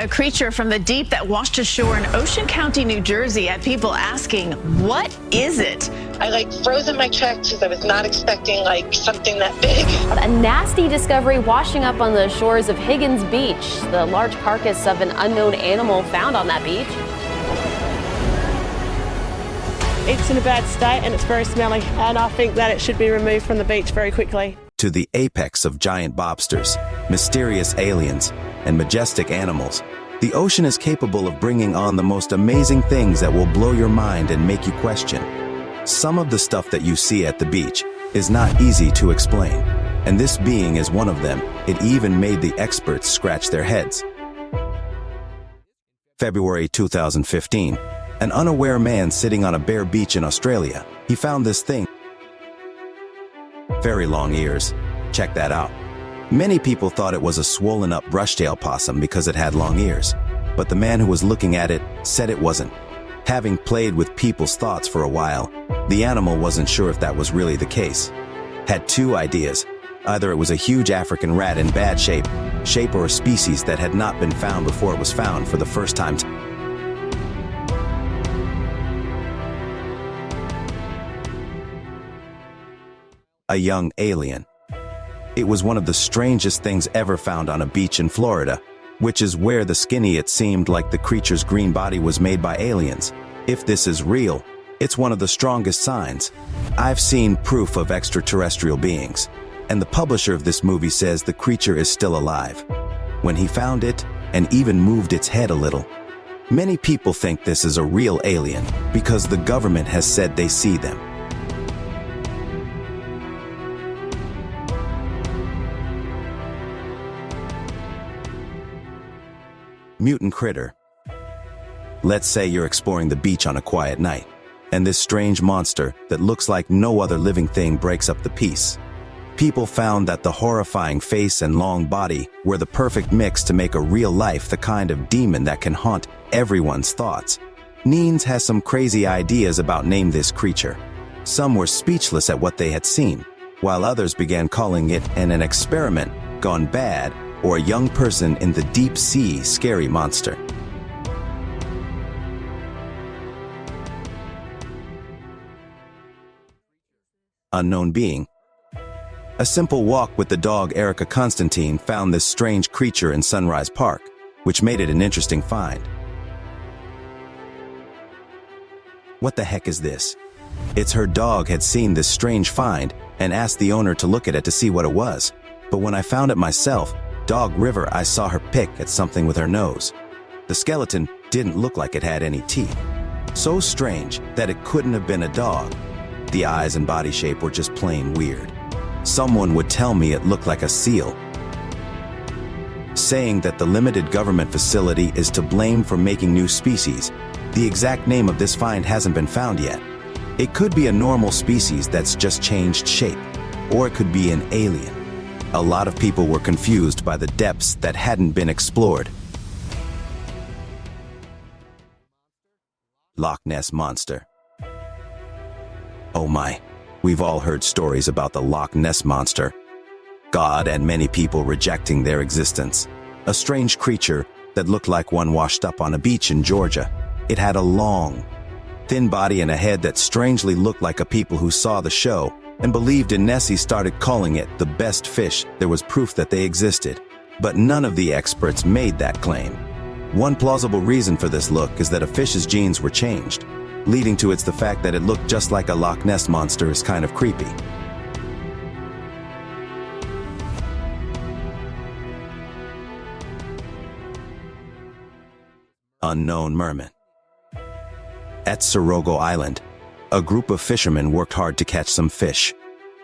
A creature from the deep that washed ashore in Ocean County, New Jersey, had people asking, what is it? I froze in my tracks because I was not expecting something that big. A nasty discovery washing up on the shores of Higgins Beach. The large carcass of an unknown animal found on that beach. It's in a bad state and it's very smelly, and I think that it should be removed from the beach very quickly. To the apex of giant lobsters, mysterious aliens, and majestic animals, the ocean is capable of bringing on the most amazing things that will blow your mind and make you question. Some of the stuff that you see at the beach is not easy to explain, and this being is one of them. It even made the experts scratch their heads. February 2015, an unaware man sitting on a bare beach in Australia, he found this thing. Very long ears. Check that out. Many people thought it was a swollen-up brushtail possum because it had long ears, but the man who was looking at it said it wasn't. Having played with people's thoughts for a while, the animal wasn't sure if that was really the case. Had two ideas. Either it was a huge African rat in bad shape, or a species that had not been found before it was found for the first time. A young alien. It was one of the strangest things ever found on a beach in Florida, which is where the skinny it seemed like the creature's green body was made by aliens. If this is real, it's one of the strongest signs. I've seen proof of extraterrestrial beings, and the publisher of this movie says the creature is still alive. When he found it, and even moved its head a little. Many people think this is a real alien, because the government has said they see them. Mutant critter. Let's say you're exploring the beach on a quiet night, and this strange monster that looks like no other living thing breaks up the peace. People found that the horrifying face and long body were the perfect mix to make a real life the kind of demon that can haunt everyone's thoughts. Neens has some crazy ideas about naming this creature. Some were speechless at what they had seen, while others began calling it an experiment gone bad, or a young person in the deep sea scary monster. Unknown being. A simple walk with the dog Erica Constantine found this strange creature in Sunrise Park, which made it an interesting find. What the heck is this? It's her dog had seen this strange find and asked the owner to look at it to see what it was. But when I found it myself, Dog River, I saw her pick at something with her nose. The skeleton didn't look like it had any teeth. So strange that it couldn't have been a dog. The eyes and body shape were just plain weird. Someone would tell me it looked like a seal. Saying that the limited government facility is to blame for making new species, the exact name of this find hasn't been found yet. It could be a normal species that's just changed shape, or it could be an alien. A lot of people were confused by the depths that hadn't been explored. Loch Ness Monster. Oh my, we've all heard stories about the Loch Ness Monster. God and many people rejecting their existence. A strange creature that looked like one washed up on a beach in Georgia. It had a long, thin body and a head that strangely looked like a people who saw the show and believed in Nessie started calling it the best fish. There was proof that they existed, but none of the experts made that claim. One plausible reason for this look is that a fish's genes were changed, leading to the fact that it looked just like a Loch Ness Monster is kind of creepy. Unknown merman. At Sorogo Island, a group of fishermen worked hard to catch some fish.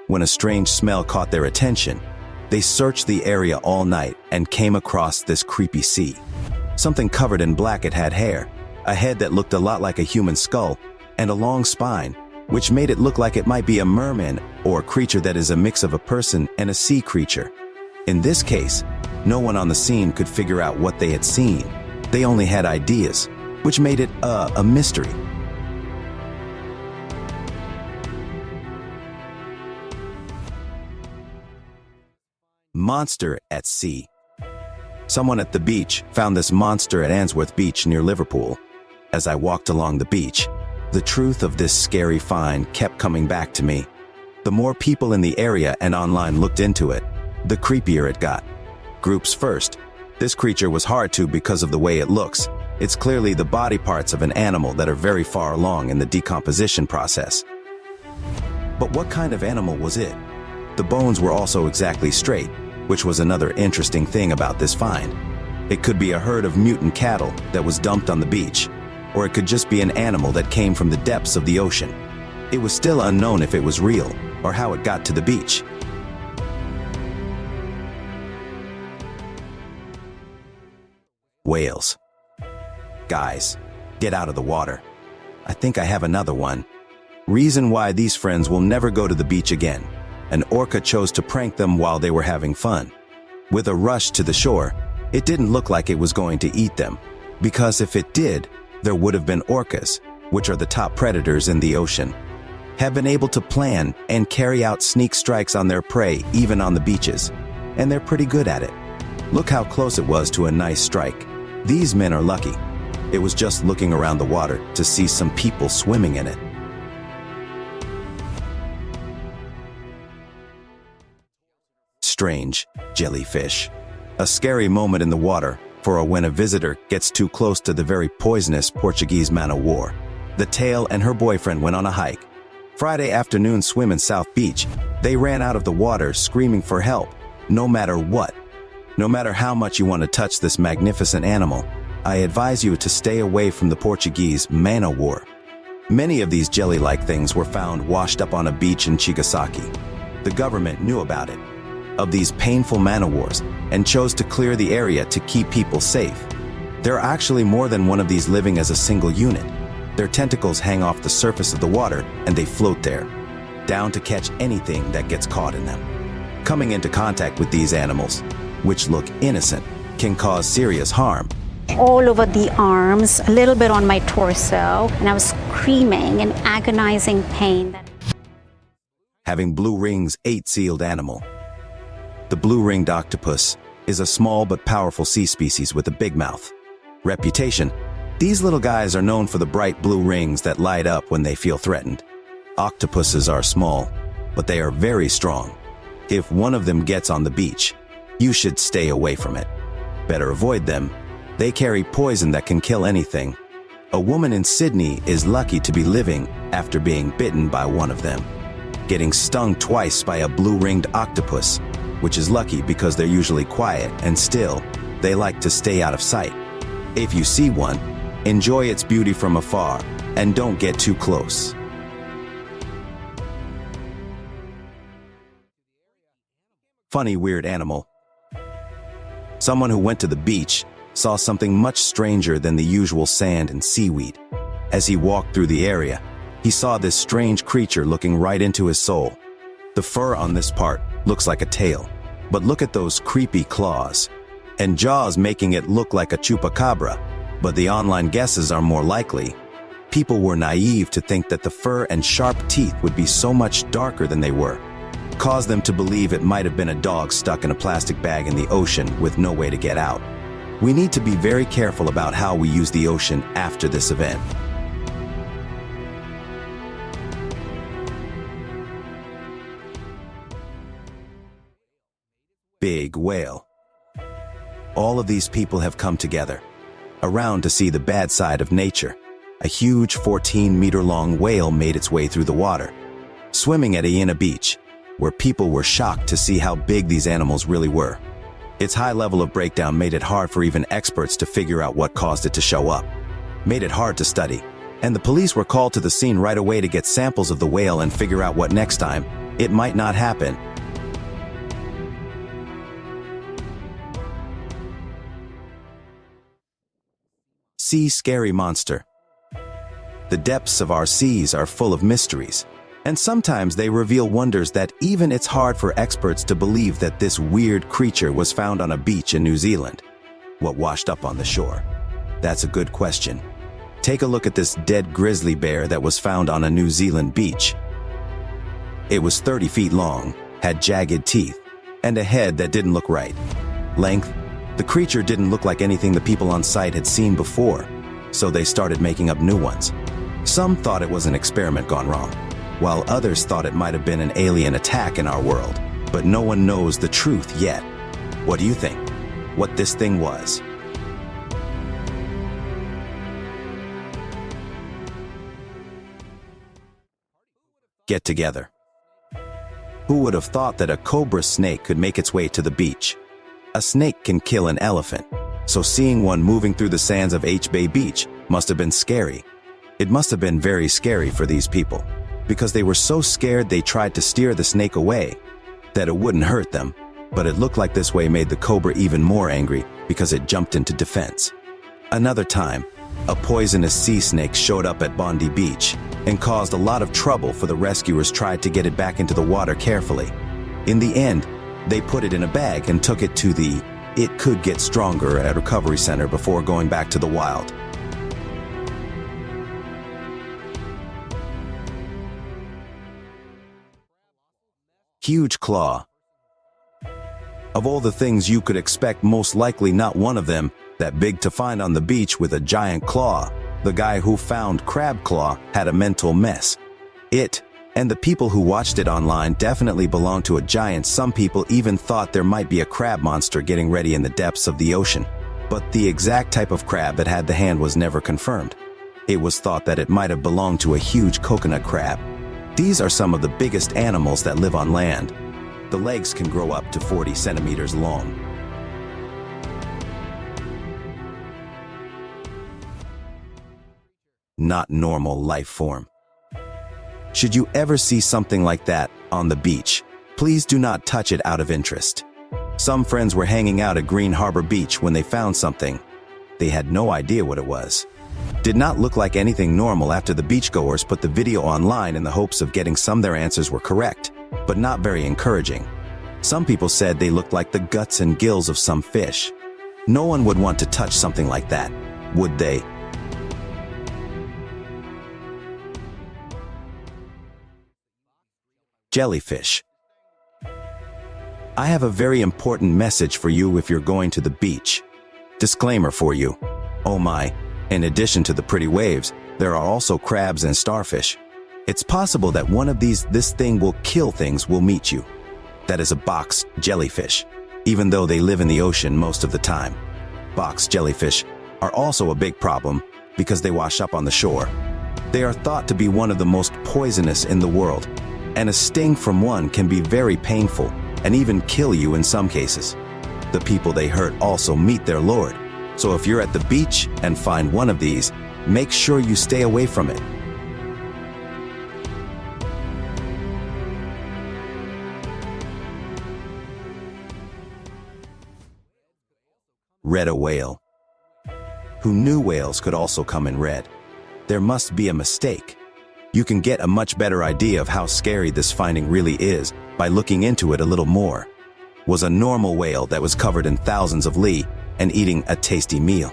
When a strange smell caught their attention, they searched the area all night and came across this creepy sea. Something covered in black. It had hair, a head that looked a lot like a human skull, and a long spine, which made it look like it might be a merman or a creature that is a mix of a person and a sea creature. In this case, no one on the scene could figure out what they had seen. They only had ideas, which made it a mystery. Monster at sea. Someone at the beach found this monster at Answorth Beach near Liverpool. As I walked along the beach, the truth of this scary find kept coming back to me. The more people in the area and online looked into it, the creepier it got. Groups first. This creature was hard to because of the way it looks. It's clearly the body parts of an animal that are very far along in the decomposition process. But what kind of animal was it? The bones were also exactly straight, which was another interesting thing about this find. It could be a herd of mutant cattle that was dumped on the beach, or it could just be an animal that came from the depths of the ocean. It was still unknown if it was real or how it got to the beach. Whales. Guys, get out of the water. I think I have another one. Reason why these friends will never go to the beach again. An orca chose to prank them while they were having fun. With a rush to the shore, it didn't look like it was going to eat them, because if it did, there would have been orcas, which are the top predators in the ocean, have been able to plan and carry out sneak strikes on their prey even on the beaches, and they're pretty good at it. Look how close it was to a nice strike. These men are lucky. It was just looking around the water to see some people swimming in it. Strange jellyfish. A scary moment in the water for when a visitor gets too close to the very poisonous Portuguese man-o-war. The tail and her boyfriend went on a hike. Friday afternoon swim in South Beach. They ran out of the water screaming for help, no matter what. No matter how much you want to touch this magnificent animal, I advise you to stay away from the Portuguese man-o-war. Many of these jelly-like things were found washed up on a beach in Chigasaki. The government knew about it, of these painful man-o-wars, and chose to clear the area to keep people safe. There are actually more than one of these living as a single unit. Their tentacles hang off the surface of the water and they float there, down to catch anything that gets caught in them. Coming into contact with these animals, which look innocent, can cause serious harm. All over the arms, a little bit on my torso, and I was screaming in agonizing pain. Having blue rings, 8-sealed animal. The blue-ringed octopus is a small but powerful sea species with a big mouth. Reputation: these little guys are known for the bright blue rings that light up when they feel threatened. Octopuses are small, but they are very strong. If one of them gets on the beach, you should stay away from it. Better avoid them. They carry poison that can kill anything. A woman in Sydney is lucky to be living after being bitten by one of them. Getting stung twice by a blue-ringed octopus, which is lucky because they're usually quiet and still, they like to stay out of sight. If you see one, enjoy its beauty from afar and don't get too close. Funny weird animal. Someone who went to the beach saw something much stranger than the usual sand and seaweed. As he walked through the area, he saw this strange creature looking right into his soul. The fur on this part looks like a tail, but look at those creepy claws and jaws making it look like a chupacabra, but the online guesses are more likely. People were naive to think that the fur and sharp teeth would be so much darker than they were, caused them to believe it might have been a dog stuck in a plastic bag in the ocean with no way to get out. We need to be very careful about how we use the ocean after this event. Big whale. All of these people have come together, around to see the bad side of nature. A huge 14-meter-long whale made its way through the water, swimming at Iena Beach, where people were shocked to see how big these animals really were. Its high level of breakdown made it hard for even experts to figure out what caused it to show up. Made it hard to study, and the police were called to the scene right away to get samples of the whale and figure out what next time it might not happen. Sea scary monster. The depths of our seas are full of mysteries, and sometimes they reveal wonders that even it's hard for experts to believe that this weird creature was found on a beach in New Zealand. What washed up on the shore? That's a good question. Take a look at this dead grizzly bear that was found on a New Zealand beach. It was 30 feet long, had jagged teeth, and a head that didn't look right. Length, The creature didn't look like anything the people on site had seen before, so they started making up new ones. Some thought it was an experiment gone wrong, while others thought it might have been an alien attack in our world, but no one knows the truth yet. What do you think? What this thing was? Get together. Who would have thought that a cobra snake could make its way to the beach? A snake can kill an elephant, so seeing one moving through the sands of H-Bay Beach must have been scary. It must have been very scary for these people, because they were so scared they tried to steer the snake away, that it wouldn't hurt them, but it looked like this way made the cobra even more angry because it jumped into defense. Another time, a poisonous sea snake showed up at Bondi Beach and caused a lot of trouble for the rescuers tried to get it back into the water carefully. In the end, they put it in a bag and took it to the It Could Get Stronger at a recovery center before going back to the wild. Huge claw. Of all the things you could expect, most likely not one of them that big to find on the beach with a giant claw. The guy who found Crab Claw had a mental mess. It, and the people who watched it online, definitely belonged to a giant. Some people even thought there might be a crab monster getting ready in the depths of the ocean. But the exact type of crab that had the hand was never confirmed. It was thought that it might have belonged to a huge coconut crab. These are some of the biggest animals that live on land. The legs can grow up to 40 centimeters long. Not normal life form. Should you ever see something like that on the beach, please do not touch it out of interest. Some friends were hanging out at Green Harbor Beach when they found something. They had no idea what it was. Did not look like anything normal after the beachgoers put the video online in the hopes of getting some their answers were correct, but not very encouraging. Some people said they looked like the guts and gills of some fish. No one would want to touch something like that, would they? Jellyfish. I have a very important message for you if you're going to the beach. Disclaimer for you. Oh my, in addition to the pretty waves, there are also crabs and starfish. It's possible that one of this thing will kill things will meet you. That is a box jellyfish, even though they live in the ocean most of the time. Box jellyfish are also a big problem because they wash up on the shore. They are thought to be one of the most poisonous in the world, and a sting from one can be very painful and even kill you in some cases. The people they hurt also meet their lord, so if you're at the beach and find one of these, make sure you stay away from it. Red whale. Who knew whales could also come in red? There must be a mistake. You can get a much better idea of how scary this finding really is by looking into it a little more. Was a normal whale that was covered in thousands of Li and eating a tasty meal.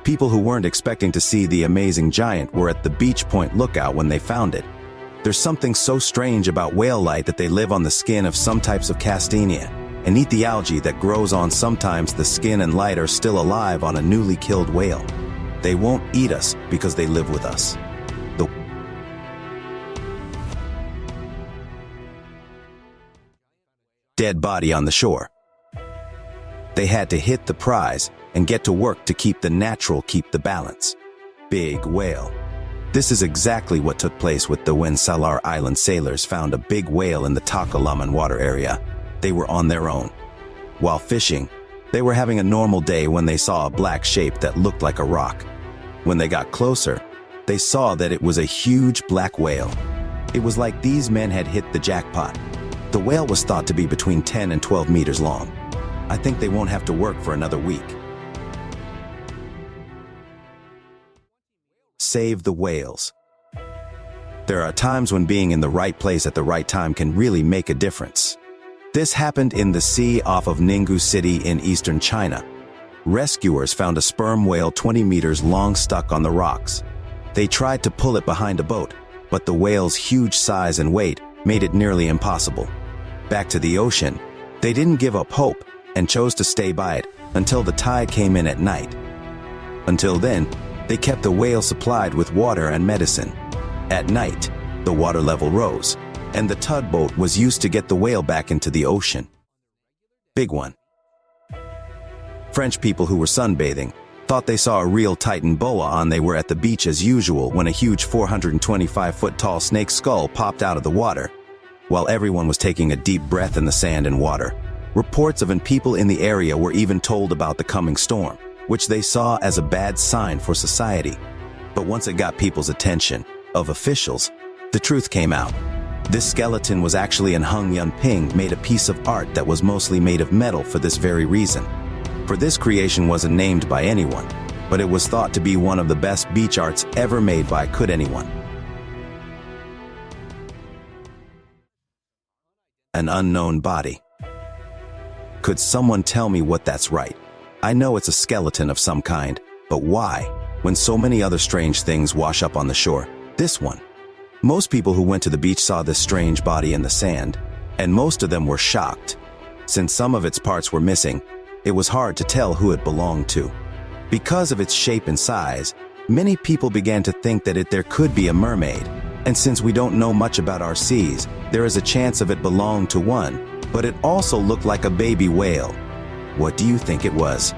People who weren't expecting to see the amazing giant were at the Beach Point lookout when they found it. There's something so strange about whale light that they live on the skin of some types of castanea and eat the algae that grows on. Sometimes the skin and light are still alive on a newly killed whale. They won't eat us because they live with us. The dead body on the shore. They had to hit the prize and get to work to keep the balance. Big whale. This is exactly what took place with the when Salar Island sailors found a big whale in the Takalaman water area. They were on their own. While fishing, they were having a normal day when they saw a black shape that looked like a rock. When they got closer, they saw that it was a huge black whale. It was like these men had hit the jackpot. The whale was thought to be between 10 and 12 meters long. I think they won't have to work for another week. Save the whales. There are times when being in the right place at the right time can really make a difference. This happened in the sea off of Ningbo City in eastern China. Rescuers found a sperm whale 20 meters long stuck on the rocks. They tried to pull it behind a boat, but the whale's huge size and weight made it nearly impossible. Back to the ocean, they didn't give up hope and chose to stay by it until the tide came in at night. Until then, they kept the whale supplied with water and medicine. At night, the water level rose, and the tugboat was used to get the whale back into the ocean. Big one. French people who were sunbathing thought they saw a real Titan boa on they were at the beach as usual when a huge 425-foot tall snake skull popped out of the water. While everyone was taking a deep breath in the sand and water, reports of people in the area were even told about the coming storm, which they saw as a bad sign for society. But once it got people's attention, of officials, the truth came out. This skeleton was actually an Hung Yun Ping, made a piece of art that was mostly made of metal for this very reason. For this creation wasn't named by anyone, but it was thought to be one of the best beach arts ever made by could anyone. An unknown body. Could someone tell me what that's right? I know it's a skeleton of some kind, but why, when so many other strange things wash up on the shore, this one? Most people who went to the beach saw this strange body in the sand, and most of them were shocked. Since some of its parts were missing, it was hard to tell who it belonged to. Because of its shape and size, many people began to think that there could be a mermaid, and since we don't know much about our seas, there is a chance of it belonged to one, but it also looked like a baby whale. What do you think it was?